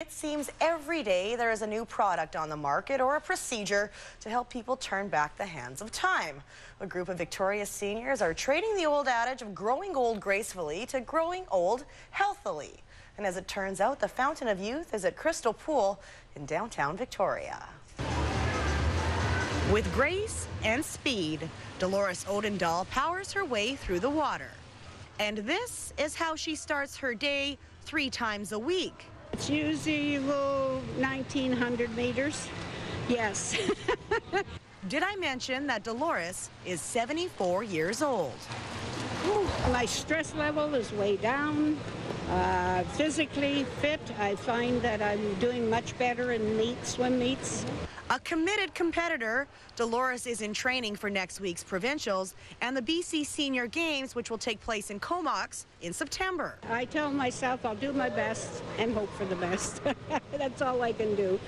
It seems every day there is a new product on the market or a procedure to help people turn back the hands of time. A group of Victoria seniors are trading the old adage of growing old gracefully to growing old healthily. And as it turns out, the Fountain of Youth is at Crystal Pool in downtown Victoria. With grace and speed, Dolores Odendahl powers her way through the water. And this is how she starts her day 3 times a week. It's usually 1,900 meters. Yes. Did I mention that Dolores is 74 years old? My stress level is way down. Physically fit, I find that I'm doing much better in swim meets. A committed competitor, Dolores is in training for next week's provincials and the BC Senior Games, which will take place in Comox in September. I tell myself I'll do my best and hope for the best. That's all I can do,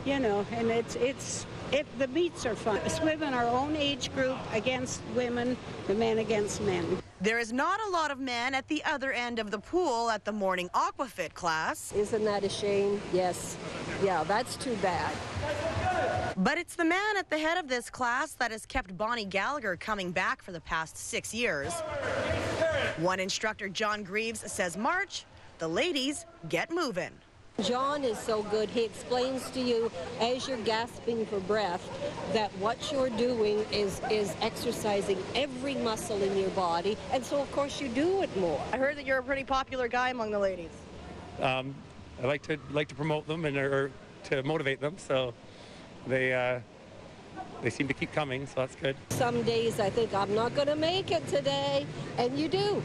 you know. And the meets are fun. Swim in our own age group against women, the men against men. There is not a lot of men at the other end of the pool at the morning aquafit class. Isn't that a shame? Yes. Yeah, that's too bad. But it's the man at the head of this class that has kept Bonnie Gallagher coming back for the past 6 years. One instructor, John Greaves, says march, the ladies get moving. John is so good. He explains to you as you're gasping for breath that what you're doing is exercising every muscle in your body, and so of course you do it more. I heard that you're a pretty popular guy among the ladies. I like to promote them or to motivate them, so they seem to keep coming, so that's good. Some days I think I'm not going to make it today, and you do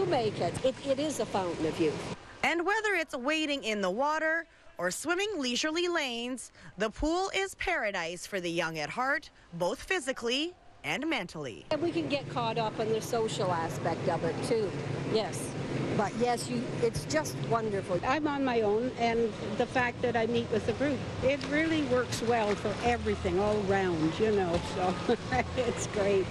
make it. It is a fountain of youth. And whether it's wading in the water or swimming leisurely lanes, the pool is paradise for the young at heart, both physically and mentally. And we can get caught up in the social aspect of it too, yes. But yes, it's just wonderful. I'm on my own, and the fact that I meet with the group, it really works well for everything all around, you know, so it's great.